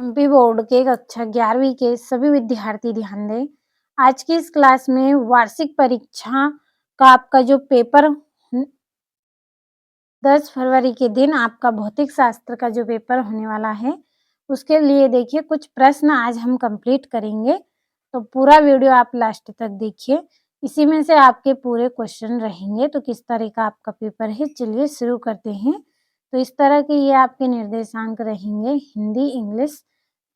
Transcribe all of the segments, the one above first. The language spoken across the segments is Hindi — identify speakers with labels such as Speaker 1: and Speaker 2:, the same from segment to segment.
Speaker 1: एमपी बोर्ड के कक्षा 11वीं के सभी विद्यार्थी ध्यान दें। आज की इस क्लास में वार्षिक परीक्षा का आपका जो पेपर 10 फरवरी के दिन आपका भौतिक शास्त्र का जो पेपर होने वाला है, उसके लिए देखिए कुछ प्रश्न आज हम कंप्लीट करेंगे। तो पूरा वीडियो आप लास्ट तक देखिए। इसी में से आपके पूरे क्वेश्चन रहेंगे। तो किस तरह का आपका पेपर है, चलिए शुरू करते हैं। तो इस तरह के ये आपके निर्देशांक रहेंगे हिंदी, इंग्लिश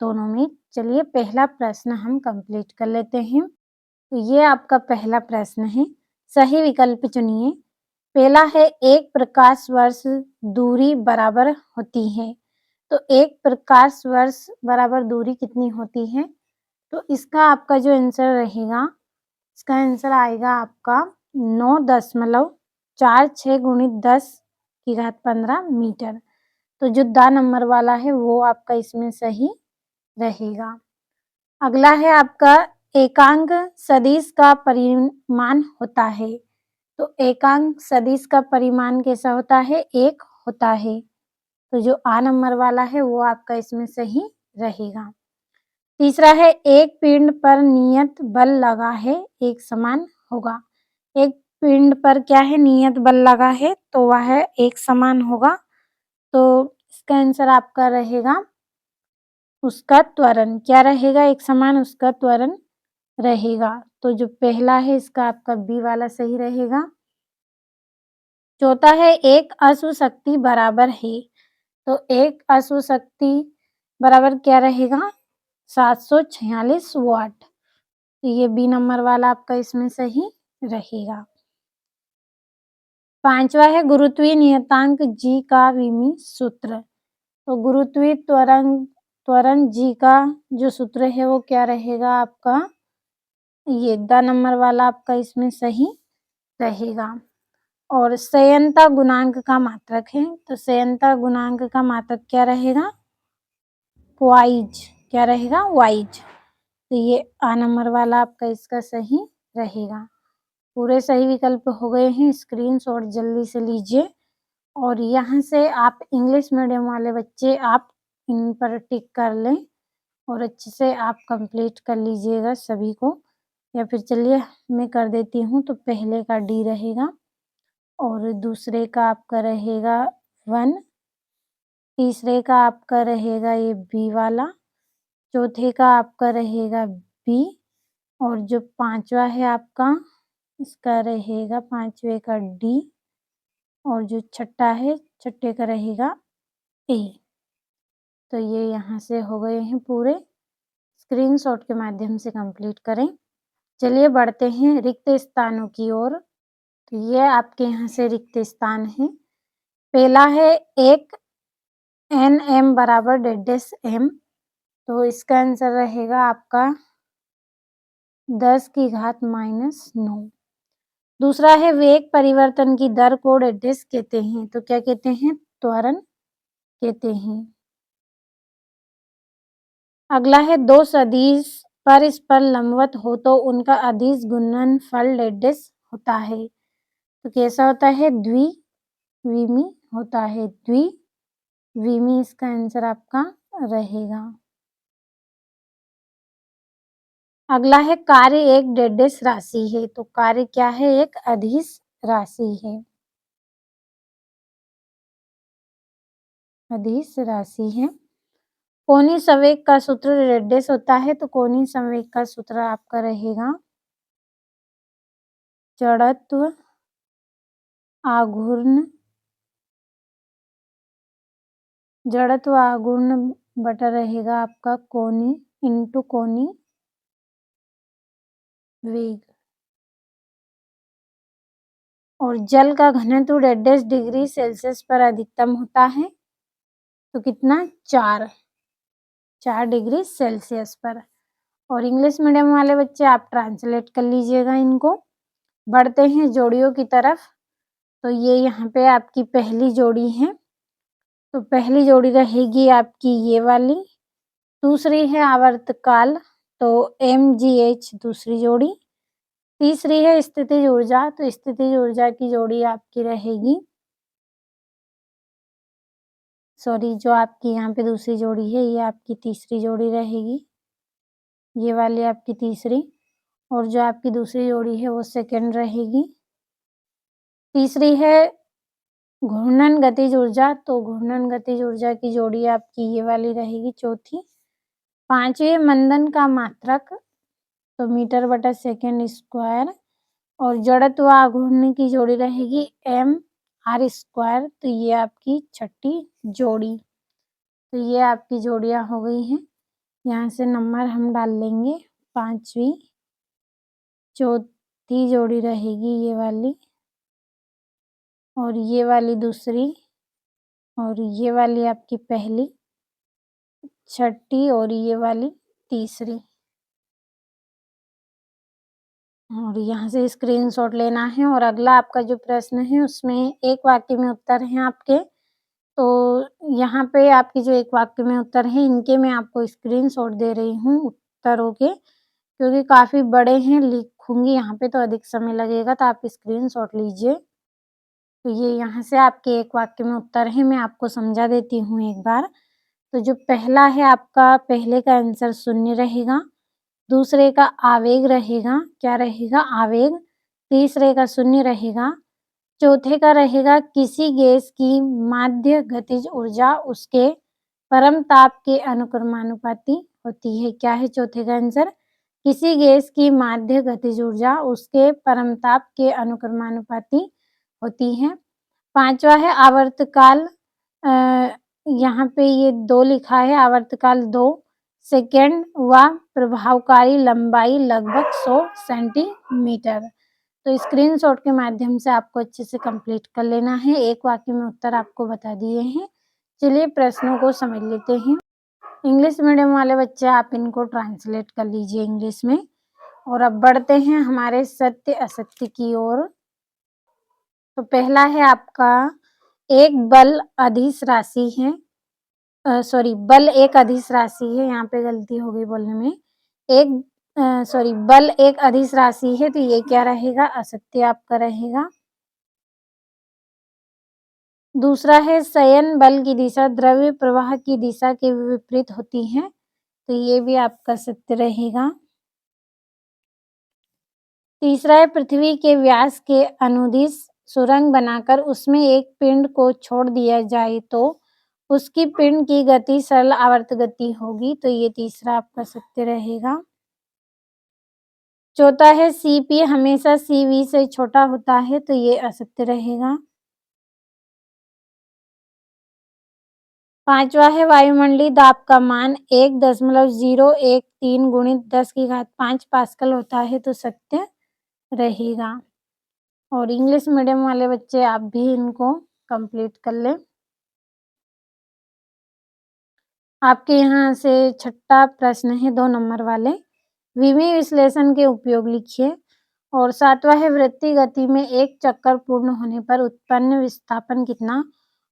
Speaker 1: दोनों में। चलिए पहला प्रश्न हम कंप्लीट कर लेते हैं। तो ये आपका पहला प्रश्न है, सही विकल्प चुनिए। पहला है, एक प्रकाश वर्ष दूरी बराबर होती है। तो एक प्रकाश वर्ष बराबर दूरी कितनी होती है? तो इसका आपका जो आंसर रहेगा, इसका आंसर आएगा आपका 9.46 गुणित 10⁻15 मीटर। तो जो द नंबर वाला है वो आपका इसमें सही रहेगा। अगला है आपका, एकांक सदिश का परिमाण होता है। तो एकांक सदिश का परिमाण कैसा होता है? 1 होता है। तो जो आ नंबर वाला है वो आपका इसमें सही रहेगा। तीसरा है, एक पिंड पर नियत बल लगा है, एक समान होगा। एक पिंड पर क्या है? नियत बल लगा है, तो वह एक समान होगा। तो इसका आंसर आपका रहेगा उसका त्वरण। क्या रहेगा? एक समान उसका त्वरण रहेगा। तो जो पहला है इसका आपका बी वाला सही रहेगा। चौथा है, एक अश्व शक्ति बराबर है। तो एक अश्व शक्ति बराबर क्या रहेगा? 746 वाट। तो ये बी नंबर वाला आपका इसमें सही रहेगा। पांचवा है, गुरुत्वीय नियतांक जी का विमीय सूत्र। तो गुरुत्वीय त्वरण जी का जो सूत्र है वो क्या रहेगा आपका? ये द नंबर वाला आपका इसमें सही रहेगा। और संयंता गुणांक का मात्रक है। तो संयंता गुणांक का मात्रक क्या रहेगा? वाइज। क्या रहेगा? वाइज। तो ये आ नंबर वाला आपका इसका सही रहेगा। पूरे सही विकल्प हो गए हैं, स्क्रीनशॉट जल्दी से लीजिए। और यहाँ से आप इंग्लिश मीडियम वाले बच्चे आप इन पर टिक कर लें और अच्छे से आप कंप्लीट कर लीजिएगा सभी को। या फिर चलिए मैं कर देती हूँ। तो पहले का डी रहेगा और दूसरे का आपका रहेगा 1, तीसरे का आपका रहेगा ये बी वाला, चौथे का आपका रहेगा बी, और जो पांचवा है आपका इसका रहेगा पांचवे का डी, और जो छठा है छठे का रहेगा ए। तो ये यहाँ से हो गए हैं पूरे। स्क्रीनशॉट के माध्यम से कंप्लीट करें। चलिए बढ़ते हैं रिक्त स्थानों की ओर। तो ये आपके यहाँ से रिक्त स्थान है। पहला है, एक एन एम बराबर डेडेस एम। तो इसका आंसर रहेगा आपका 10⁻⁻⁹। दूसरा है, वेग परिवर्तन की दर को डेडेस कहते हैं। तो क्या कहते हैं? त्वरण कहते हैं। अगला है, दो सदिश परस्पर लंबवत हो तो उनका अदिश गुणनफल डेडेस होता है। तो कैसा होता है? द्विविमीय होता है। द्विविमीय इसका आंसर आपका रहेगा। अगला है, कार्य एक डेडेस राशि है। तो कार्य क्या है? एक अदिश राशि है। अदिश राशि है। कोणीय संवेग का सूत्र डेडेस होता है। तो कोणीय संवेग का सूत्र आपका रहेगा जड़त्व आघूर्ण बटा रहेगा आपका कोणीय इंटू कोणीय वेग। और जल का घनत्व डेडेस डिग्री सेल्सियस पर अधिकतम होता है। तो कितना? 4 डिग्री सेल्सियस पर। और इंग्लिश मीडियम वाले बच्चे आप ट्रांसलेट कर लीजिएगा इनको। बढ़ते हैं जोड़ियों की तरफ। तो ये यहाँ पे आपकी पहली जोड़ी है। तो पहली जोड़ी रहेगी आपकी ये वाली। दूसरी है आवर्तकाल, तो MgH दूसरी जोड़ी। तीसरी है स्थितिज ऊर्जा, तो स्थितिज ऊर्जा की जोड़ी आपकी रहेगी सॉरी, जो आपकी यहाँ पे दूसरी जोड़ी है ये आपकी तीसरी जोड़ी रहेगी, ये वाली आपकी तीसरी, और जो आपकी दूसरी जोड़ी है वो सेकंड रहेगी। तीसरी है घूर्णन गतिज ऊर्जा, तो घूर्णन गतिज ऊर्जा की जोड़ी आपकी ये वाली रहेगी चौथी। पाँचवें मंदन का मात्रक, तो मीटर बटा सेकंड स्क्वायर, और जड़त्व आघूर्ण की जोड़ी रहेगी mr², तो ये आपकी छठी जोड़ी। तो ये आपकी जोड़ियां हो गई हैं। यहाँ से नंबर हम डाल लेंगे। पांचवी, चौथी जोड़ी रहेगी ये वाली, और ये वाली दूसरी, और ये वाली आपकी पहली, छठी, और ये वाली तीसरी। और यहाँ से स्क्रीनशॉट लेना है। और अगला आपका जो प्रश्न है उसमें एक वाक्य में उत्तर हैं आपके। तो यहाँ पे आपकी जो एक वाक्य में उत्तर है इनके मैं आपको स्क्रीनशॉट दे रही हूँ उत्तरों के, क्योंकि काफ़ी बड़े हैं, लिखूँगी यहाँ पे तो अधिक समय लगेगा, तो आप स्क्रीनशॉट लीजिए। तो ये यहाँ से आपके एक वाक्य में उत्तर है, मैं आपको समझा देती हूँ एक बार। तो जो पहला है आपका, पहले का आंसर शून्य रहेगा, दूसरे का आवेग रहेगा, क्या रहेगा? आवेग। तीसरे का शून्य रहेगा, चौथे का रहेगा किसी गैस की माध्य गतिज ऊर्जा उसके परम ताप के अनुक्रमानुपाती होती है। क्या है चौथे का आंसर? किसी गैस की माध्य गतिज ऊर्जा उसके परम ताप के अनुक्रमानुपाती होती है। पांचवा है आवर्तकाल, यहाँ पे ये 2 लिखा है, आवर्तकाल 2 सेकेंड व प्रभावकारी लंबाई लगभग 100 सेंटीमीटर। तो स्क्रीनशॉट के माध्यम से आपको अच्छे से कंप्लीट कर लेना है। एक वाक्य में उत्तर आपको बता दिए हैं। चलिए प्रश्नों को समझ लेते हैं। इंग्लिश मीडियम वाले बच्चे आप इनको ट्रांसलेट कर लीजिए इंग्लिश में। और अब बढ़ते हैं हमारे सत्य असत्य की ओर। तो पहला है आपका, एक बल अदिश राशि है, बल एक अदिश राशि है, यहाँ पे गलती हो गई बोलने में। बल एक अदिश राशि है, तो ये क्या रहेगा? असत्य आपका रहेगा। दूसरा है शयन बल की दिशा द्रव्य प्रवाह की दिशा के विपरीत होती है, तो ये भी आपका सत्य रहेगा। तीसरा है पृथ्वी के व्यास के अनुदिश सुरंग बनाकर उसमें एक पिंड को छोड़ दिया जाए तो उसकी पिंड की गति सरल आवर्त गति होगी, तो ये तीसरा आपका सत्य रहेगा। चौथा है सीपी हमेशा सीवी से छोटा होता है, तो ये असत्य रहेगा। पांचवा है वायुमंडलीय दाब का मान 1.013 गुणित 10⁵ पास्कल होता है, तो सत्य रहेगा। और इंग्लिश मीडियम वाले बच्चे आप भी इनको कंप्लीट कर लें। आपके यहाँ से छठा प्रश्न है 2 नंबर वाले, विमीय विश्लेषण के उपयोग लिखिए। और सातवां है वृत्तीय गति में एक चक्कर पूर्ण होने पर उत्पन्न विस्थापन कितना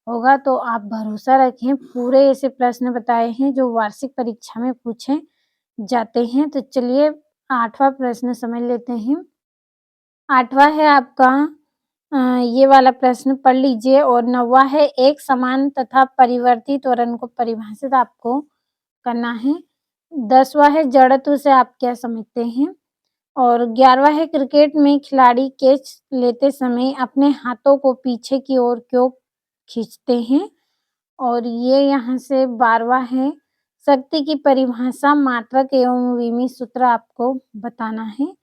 Speaker 1: होगा? तो आप भरोसा रखें, पूरे ऐसे प्रश्न बताए हैं जो वार्षिक परीक्षा में पूछे जाते हैं। तो चलिए 8वां प्रश्न समझ लेते हैं। 8वां है आपका, ये वाला प्रश्न पढ़ लीजिए। और 9वां है एक समान तथा परिवर्ती त्वरण को परिभाषित आपको करना है। 10वां है जड़त्व से आप क्या समझते हैं। और 11वां है क्रिकेट में खिलाड़ी कैच लेते समय अपने हाथों को पीछे की ओर क्यों खींचते हैं। और ये यहाँ से 12वां है शक्ति की परिभाषा मात्रक एवं विमीय सूत्र आपको बताना है।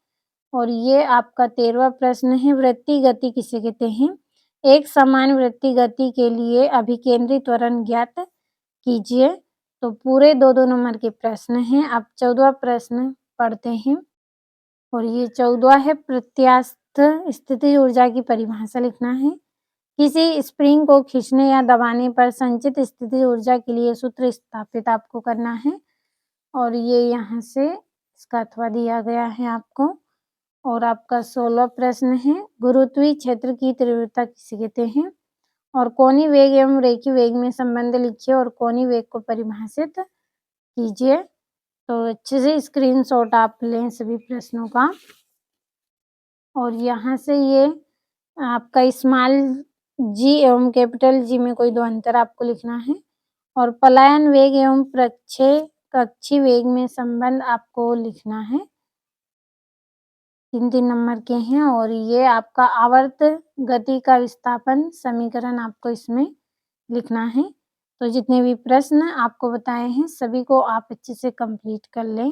Speaker 1: और ये आपका 13वां प्रश्न है वृत्तीय गति किसे कहते हैं। एक समान वृत्तीय गति के लिए अभिकेंद्री त्वरण ज्ञात कीजिए। तो पूरे 2-2 नंबर के प्रश्न हैं। अब 14वां प्रश्न पढ़ते हैं। और ये 14वां है प्रत्यास्थ स्थिति ऊर्जा की परिभाषा लिखना है। किसी स्प्रिंग को खींचने या दबाने पर संचित स्थिति ऊर्जा के लिए सूत्र स्थापित आपको करना है। और ये यहाँ से इसका अथवा दिया गया है आपको। और आपका 16वां प्रश्न है गुरुत्वीय क्षेत्र की तीव्रता किसे कहते हैं। और कोणीय वेग एवं रेखीय वेग में संबंध लिखिए और कोणीय वेग को परिभाषित कीजिए। तो अच्छे से स्क्रीनशॉट आप लें सभी प्रश्नों का। और यहाँ से ये आपका स्मॉल जी एवं कैपिटल जी में कोई 2 अंतर आपको लिखना है। और पलायन वेग एवं कक्षीय वेग में संबंध आपको लिखना है। 3-3 नंबर के हैं और ये आपका आवर्त गति का विस्थापन समीकरण आपको इसमें लिखना है। तो जितने भी प्रश्न आपको बताए हैं सभी को आप अच्छे से कंप्लीट कर लें।